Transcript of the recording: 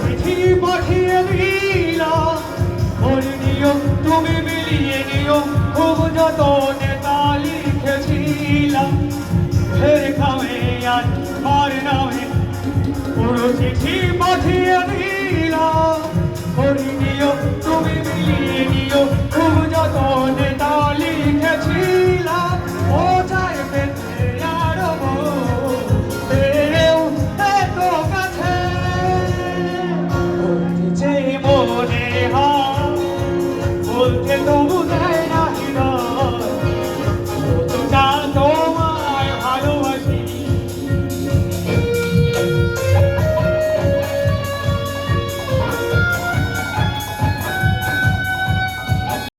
চিঠি পাঠিয়ে দিলাম ওর নিয়ম তুমি মিলিয়ে নিও খুব যতনে তা লিখেছিলাম ফের খামে আর আর নামে পুরো চিঠি পাঠিয়ে দিলাম ওর নিয়ম তুমি মিলিয়ে নিও খুব যতনে তা লিখেছিলাম ও যায় পেতে আরো পেরেও এত কাছে বলতে মনে হয় বলতে তো